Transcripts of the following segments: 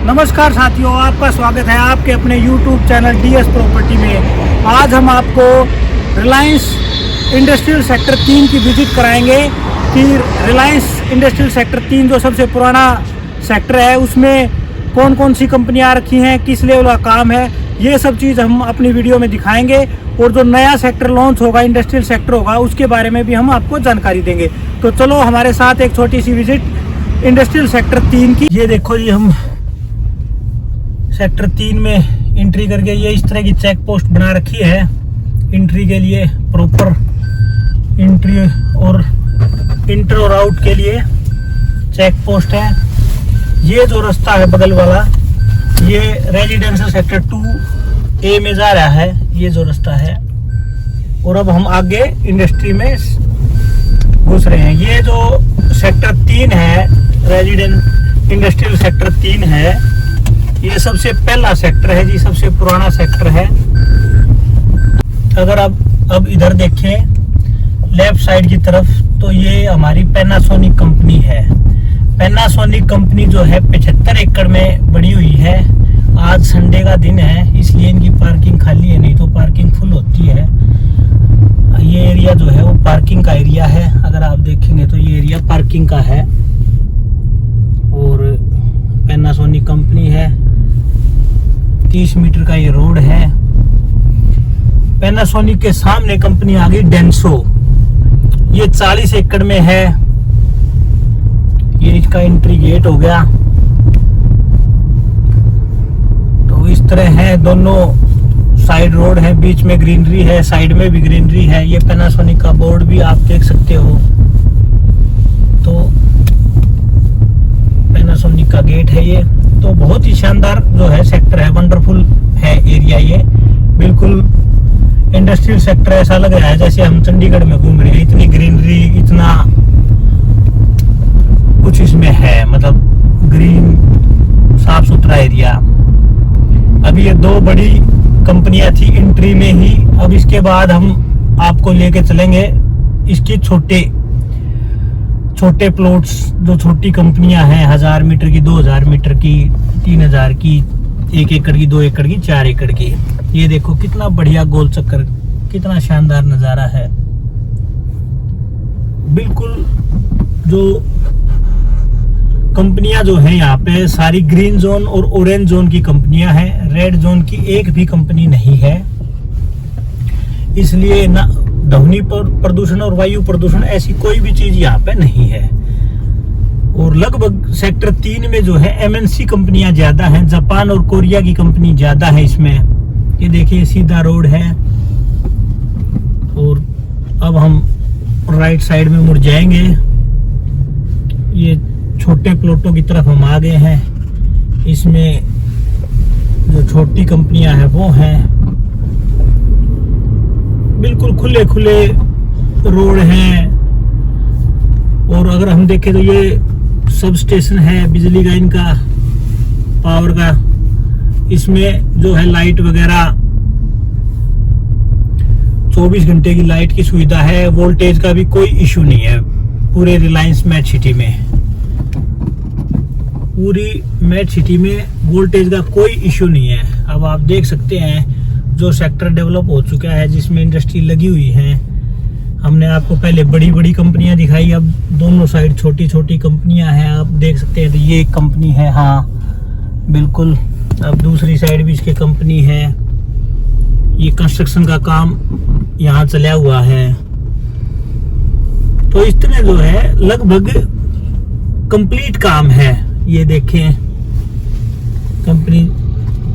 नमस्कार साथियों, आपका स्वागत है आपके अपने YouTube चैनल DS प्रॉपर्टी में। आज हम आपको रिलायंस इंडस्ट्रियल सेक्टर 3 की विजिट कराएंगे कि रिलायंस इंडस्ट्रियल सेक्टर 3 जो सबसे पुराना सेक्टर है उसमें कौन कौन सी कंपनियां रखी हैं, किस लेवल का काम है, ये सब चीज़ हम अपनी वीडियो में दिखाएंगे। और जो नया सेक्टर लॉन्च होगा, इंडस्ट्रियल सेक्टर होगा, उसके बारे में भी हम आपको जानकारी देंगे। तो चलो हमारे साथ एक छोटी सी विजिट इंडस्ट्रियल सेक्टर 3 की। ये देखो जी, हम सेक्टर 3 में एंट्री करके ये इस तरह की चेक पोस्ट बना रखी है एंट्री के लिए, प्रॉपर एंट्री और इंटर और आउट के लिए चेक पोस्ट है। ये जो रास्ता है बगल वाला, ये रेजिडेंशियल सेक्टर 2A में जा रहा है, ये जो रास्ता है। और अब हम आगे इंडस्ट्री में घुस रहे हैं। ये जो सेक्टर 3 है, रेजिडेंट इंडस्ट्रियल सेक्टर 3 है, ये सबसे पहला सेक्टर है जी, सबसे पुराना सेक्टर है। अगर आप अब इधर देखें लेफ्ट साइड की तरफ, तो ये हमारी पैनासोनिक कंपनी है। पैनासोनिक कंपनी जो है 75 एकड़ में बनी हुई है। आज संडे का दिन है इसलिए इनकी पार्किंग खाली है, नहीं तो पार्किंग फुल होती है। ये एरिया जो है वो पार्किंग का एरिया है। अगर आप देखेंगे तो ये एरिया पार्किंग का है। और पैनासोनिक कंपनी है, 30 मीटर का ये रोड है। पैनासोनिक के सामने कंपनी आ गई डेंसो, ये 40 एकड़ में है। ये इसका एंट्री गेट हो गया। तो इस तरह है, दोनों साइड रोड है, बीच में ग्रीनरी है, साइड में भी ग्रीनरी है। ये पैनासोनिक का बोर्ड भी आप देख सकते हो। तो पैनासोनिक का गेट है ये। तो बहुत ही शानदार जो है सेक्टर है, वंडरफुल है एरिया ये। बिल्कुल इंडस्ट्रियल सेक्टर ऐसा लग रहा है जैसे हम चंडीगढ़ में घूम रहे हैं। इतनी ग्रीनरी, इतना कुछ इसमें है, मतलब ग्रीन साफ सुथरा एरिया। अभी ये 2 बड़ी कंपनियां थी एंट्री में ही। अब इसके बाद हम आपको लेके चलेंगे इसके छोटे प्लॉट्स, जो छोटी कंपनियां हैं, 1000 मीटर की, 2000 मीटर की, 3000 की, 1 एकड़ की, 2 एकड़ की, 4 एकड़ की। ये देखो कितना बढ़िया गोल चक्कर, कितना शानदार नजारा है। बिल्कुल जो कंपनियां जो है यहाँ पे सारी ग्रीन जोन और ऑरेंज जोन की कंपनियां हैं। रेड जोन की एक भी कंपनी नहीं है। इसलिए ना ध्वनि प्रदूषण और वायु प्रदूषण ऐसी कोई भी चीज यहाँ पे नहीं है। और लगभग सेक्टर 3 में जो है MNC कंपनियां ज्यादा हैं, जापान और कोरिया की कंपनी ज्यादा है इसमें। ये देखिए सीधा रोड है। और अब हम राइट साइड में मुड़ जाएंगे। ये छोटे प्लॉटों की तरफ हम आ गए हैं। इसमें जो छोटी कंपनियां हैं वो हैं। बिल्कुल खुले खुले रोड हैं। और अगर हम देखें तो ये सब स्टेशन है बिजली का, इनका पावर का। इसमें जो है लाइट वगैरह 24 घंटे की लाइट की सुविधा है। वोल्टेज का भी कोई इशू नहीं है पूरे रिलायंस मेट सिटी में। पूरी मेट सिटी में वोल्टेज का कोई इशू नहीं है। अब आप देख सकते हैं जो सेक्टर डेवलप हो चुका है, जिसमें इंडस्ट्री लगी हुई है। हमने आपको पहले बड़ी बड़ी कंपनियां दिखाई, अब दोनों साइड छोटी छोटी कंपनियां हैं। आप देख सकते हैं तो ये एक कंपनी है, हाँ बिल्कुल। अब दूसरी साइड भी इसकी कंपनी है। ये कंस्ट्रक्शन का काम यहाँ चला हुआ है। तो इस तरह जो है लगभग कंप्लीट काम है। ये देखें कंपनी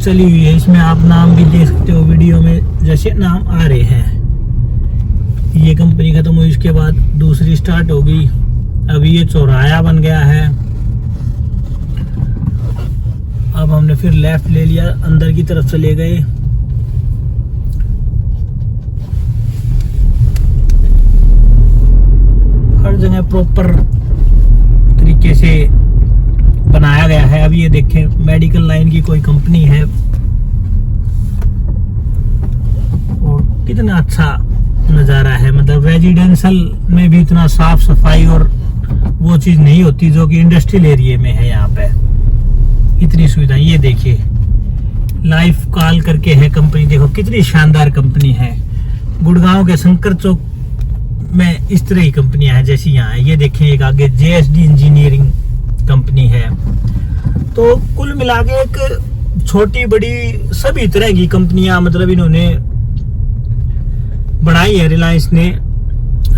चली हुई है। इसमें आप नाम भी देख सकते हो वीडियो में, जैसे नाम आ रहे हैं। ये कंपनी खत्म हुई, इसके बाद दूसरी स्टार्ट होगी। अभी ये चौराहा बन गया है। अब हमने फिर लेफ्ट ले लिया, अंदर की तरफ चले गए। हर जगह प्रॉपर तरीके से बनाया गया है। अब ये देखें मेडिकल लाइन की कोई कंपनी है। और कितना अच्छा नज़ारा है, मतलब रेजिडेंशियल में भी इतना साफ सफाई और वो चीज़ नहीं होती जो कि इंडस्ट्रियल एरिया में है। यहाँ पे इतनी सुविधा। ये देखिए लाइफ कॉल करके है कंपनी, देखो कितनी शानदार कंपनी है। गुड़गांव के शंकर चौक में इस तरह की कंपनियां हैं जैसी यहाँ है। ये देखिए एक आगे JSD इंजीनियरिंग कंपनी है। तो कुल मिला के एक छोटी बड़ी सभी तरह की कंपनियां मतलब इन्होंने बढ़ाई है। रिलायंस ने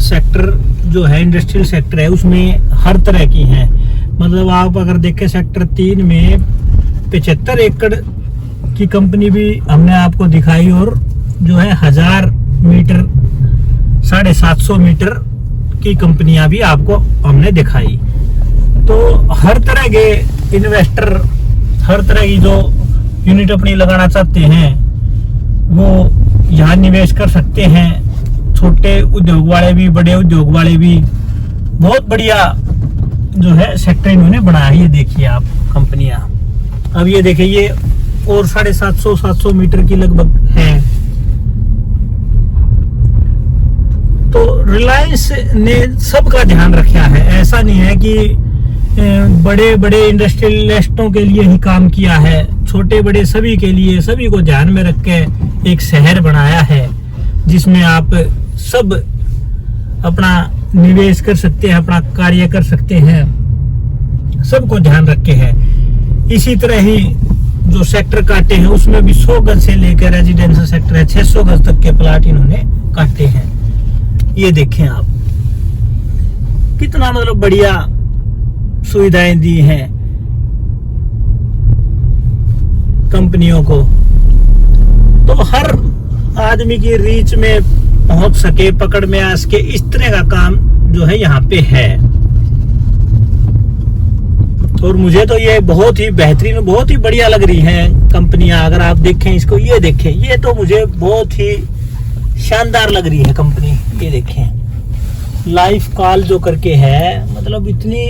सेक्टर जो है इंडस्ट्रियल सेक्टर है उसमें हर तरह की है। मतलब आप अगर देखें सेक्टर 3 में 75 एकड़ की कंपनी भी हमने आपको दिखाई, और जो है 1000 मीटर 750 मीटर की कंपनियां भी आपको हमने दिखाई। तो हर तरह के इन्वेस्टर, हर तरह की जो यूनिट अपनी लगाना चाहते हैं वो यहाँ निवेश कर सकते हैं। छोटे उद्योग वाले भी, बड़े उद्योग वाले भी, बहुत बढ़िया जो है सेक्टर इन्होंने बनाया। ये देखिए आप कंपनियां, अब ये देखिए ये और 750 मीटर की लगभग है। तो रिलायंस ने सबका ध्यान रखा है। ऐसा नहीं है कि बड़े बड़े इंडस्ट्रियलिस्टों के लिए ही काम किया है, छोटे बड़े सभी के लिए, सभी को ध्यान में रख के एक शहर बनाया है जिसमें आप सब अपना निवेश कर सकते हैं, अपना कार्य कर सकते हैं, सबको ध्यान रख के है। इसी तरह ही जो सेक्टर काटे हैं उसमें भी 100 गज से लेकर रेजिडेंशियल सेक्टर है 600 गज तक के प्लाट इन्होंने काटे हैं। ये देखें आप कितना मतलब बढ़िया सुविधाएं दी हैं कंपनियों को। तो हर आदमी की रीच में पहुंच सके, पकड़ में आ सके, इस तरह का काम जो है यहाँ पे है। और मुझे तो ये बहुत ही बेहतरीन, बहुत ही बढ़िया लग रही है कंपनियां। अगर आप देखें इसको, ये देखें, ये तो मुझे बहुत ही शानदार लग रही है कंपनी। ये देखें लाइफ कॉल जो करके है, मतलब इतनी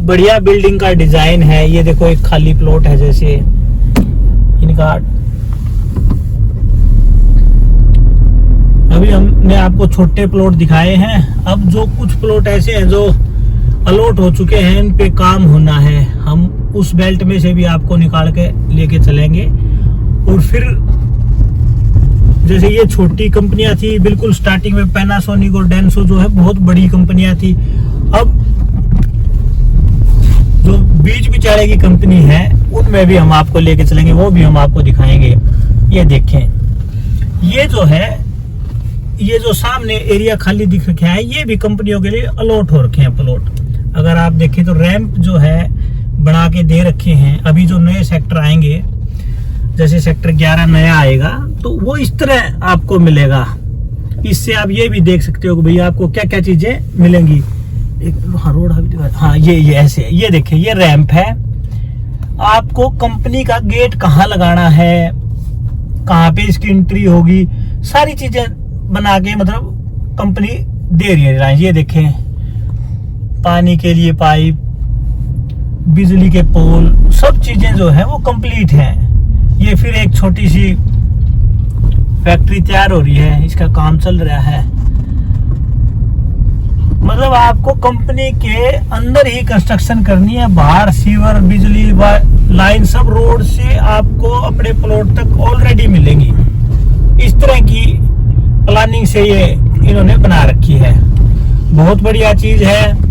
बढ़िया बिल्डिंग का डिजाइन है। ये देखो एक खाली प्लॉट है जैसे इनका। अभी हमने आपको छोटे प्लॉट दिखाए हैं, अब जो कुछ प्लॉट ऐसे हैं जो अलॉट हो चुके हैं, इन पे काम होना है। हम उस बेल्ट में से भी आपको निकाल के लेके चलेंगे। और फिर जैसे ये छोटी कंपनियां थी बिल्कुल स्टार्टिंग में, पैनासोनिक और डेंसो जो है बहुत बड़ी कंपनियां थी। अब जो बीच बिचारे की कंपनी है उनमें भी हम आपको लेके चलेंगे, वो भी हम आपको दिखाएंगे। ये देखें, ये जो है, ये जो सामने एरिया खाली दिख रखा है, ये भी कंपनियों के लिए अलॉट हो रखे हैं प्लॉट। अगर आप देखें तो रैंप जो है बना के दे रखे हैं। अभी जो नए सेक्टर आएंगे, जैसे सेक्टर 11 नया आएगा, तो वो इस तरह आपको मिलेगा। इससे आप ये भी देख सकते हो कि भैया आपको क्या क्या चीजें मिलेंगी। एक रोड, हाँ ये ऐसे, ये देखिए ये रैंप है। आपको कंपनी का गेट कहाँ लगाना है, कहाँ पे इसकी एंट्री होगी, सारी चीजें बना के मतलब कंपनी दे रही है रिलायंस। ये देखें पानी के लिए पाइप, बिजली के पोल, सब चीजें जो है वो कंप्लीट हैं। ये फिर एक छोटी सी फैक्ट्री तैयार हो रही है, इसका काम चल रहा है। मतलब आपको कंपनी के अंदर ही कंस्ट्रक्शन करनी है, बाहर सीवर, बिजली लाइन सब रोड से आपको अपने प्लॉट तक ऑलरेडी मिलेंगी। इस तरह की प्लानिंग से ये इन्होंने बना रखी है, बहुत बढ़िया चीज है।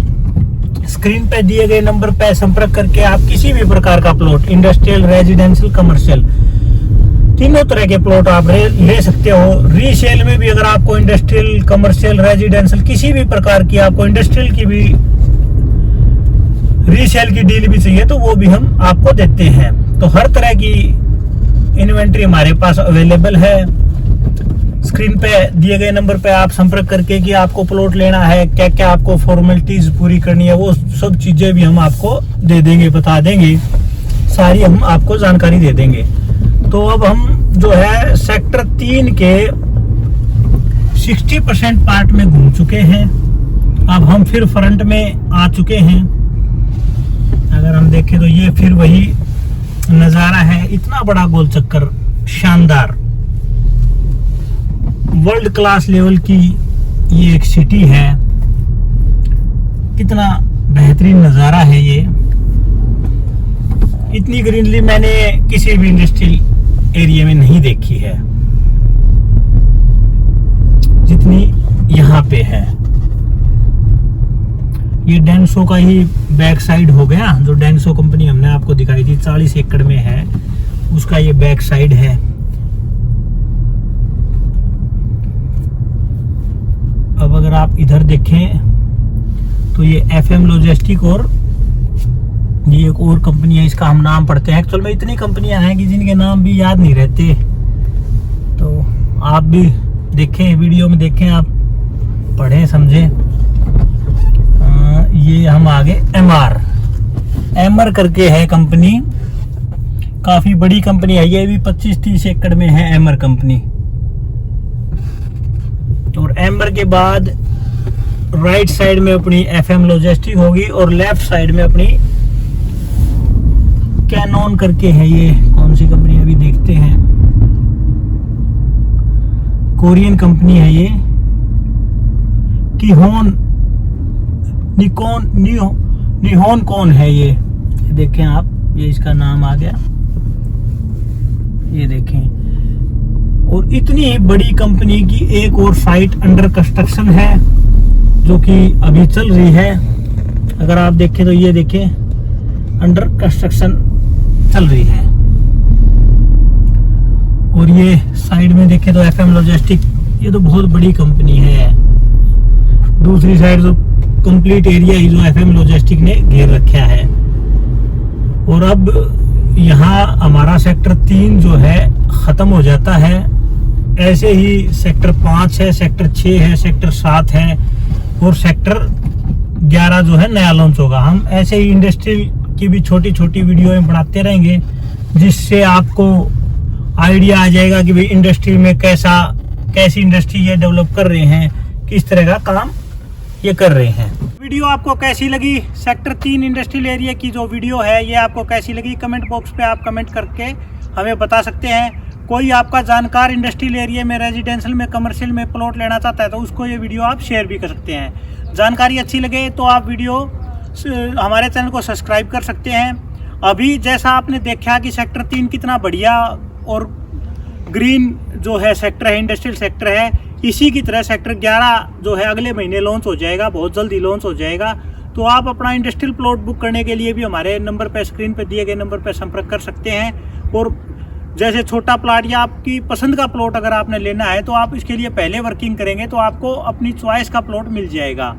स्क्रीन पे दिए गए नंबर पे संपर्क करके आप किसी भी प्रकार का प्लॉट, इंडस्ट्रियल, रेजिडेंशियल, कमर्शियल, तीनों तरह के प्लॉट आप ले सकते हो। रीसेल में भी अगर आपको इंडस्ट्रियल, कमर्शियल, रेजिडेंशियल किसी भी प्रकार की, आपको इंडस्ट्रियल की भी रीसेल की डील भी चाहिए तो वो भी हम आपको देते हैं। तो हर तरह की इन्वेंट्री हमारे पास अवेलेबल है। स्क्रीन पे दिए गए नंबर पे आप संपर्क करके कि आपको प्लॉट लेना है, क्या क्या आपको फॉर्मेलिटीज पूरी करनी है, वो सब चीजें भी हम आपको दे देंगे, बता देंगे, सारी हम आपको जानकारी दे देंगे। तो अब हम जो है सेक्टर 3 के 60% पार्ट में घूम चुके हैं। अब हम फिर फ्रंट में आ चुके हैं। अगर हम देखें तो ये फिर वही नजारा है, इतना बड़ा गोल चक्कर, शानदार, वर्ल्ड क्लास लेवल की ये एक सिटी है। कितना बेहतरीन नजारा है ये। इतनी ग्रीनरी मैंने किसी भी इंडस्ट्रियल एरिया में नहीं देखी है जितनी यहाँ पे है। ये डेंसो का ही बैक साइड हो गया, जो डेंसो कंपनी हमने आपको दिखाई थी 40 एकड़ में है, उसका ये बैक साइड है। अब अगर आप इधर देखें तो ये FM लॉजिस्टिक और ये एक और कंपनी है, इसका हम नाम पढ़ते हैं। एक्चुअल में इतनी कंपनियां हैं कि जिनके नाम भी याद नहीं रहते, तो आप भी देखें, वीडियो में देखें, आप पढ़ें समझें। ये हम आगे एमआर करके है कंपनी, काफी बड़ी कंपनी है, ये भी 25-30 एकड़ में है एमआर कंपनी। और एमआर के बाद राइट साइड में अपनी FM लॉजिस्टिक होगी और लेफ्ट साइड में अपनी कैनॉन करके है। ये कौन सी कंपनी अभी देखते हैं, कोरियन कंपनी है ये, निहोन कौन है ये देखें आप, ये इसका नाम आ गया, ये देखें। और इतनी बड़ी कंपनी की एक और साइट अंडर कंस्ट्रक्शन है जो कि अभी चल रही है। अगर आप देखें तो ये देखें, अंडर कंस्ट्रक्शन चल रही है। और ये साइड में देखें तो FM लॉजिस्टिक, ये तो बहुत बड़ी कंपनी है। दूसरी साइड तो कंप्लीट एरिया ही जो FM लॉजिस्टिक ने घेर रखा है। और अब यहाँ हमारा सेक्टर 3 जो है खत्म हो जाता है, ऐसे ही सेक्टर 5 है, सेक्टर 6 है, सेक्टर 7 है और सेक्टर 11 जो है नया लॉन्च होगा। हम ऐसे ही इंडस्ट्रियल की भी छोटी छोटी वीडियो में बनाते रहेंगे, जिससे आपको आइडिया आ जाएगा कि भाई इंडस्ट्री में कैसी इंडस्ट्री ये डेवलप कर रहे हैं, किस तरह का काम ये कर रहे हैं। वीडियो आपको कैसी लगी, सेक्टर 3 इंडस्ट्रियल एरिया की जो वीडियो है ये आपको कैसी लगी, कमेंट बॉक्स पे आप कमेंट करके हमें बता सकते हैं। कोई आपका जानकार इंडस्ट्रियल एरिया में, रेजिडेंशियल में, कमर्शियल में प्लॉट लेना चाहता है तो उसको ये वीडियो आप शेयर भी कर सकते हैं। जानकारी अच्छी लगे तो आप वीडियो हमारे चैनल को सब्सक्राइब कर सकते हैं। अभी जैसा आपने देखा कि सेक्टर 3 कितना बढ़िया और ग्रीन जो है सेक्टर है, इंडस्ट्रियल सेक्टर है, इसी की तरह सेक्टर 11 जो है अगले महीने लॉन्च हो जाएगा, बहुत जल्दी लॉन्च हो जाएगा। तो आप अपना इंडस्ट्रियल प्लॉट बुक करने के लिए भी हमारे नंबर पर, स्क्रीन पर दिए गए नंबर पर संपर्क कर सकते हैं। और जैसे छोटा प्लाट या आपकी पसंद का प्लॉट अगर आपने लेना है तो आप इसके लिए पहले वर्किंग करेंगे तो आपको अपनी चॉइस का प्लॉट मिल जाएगा।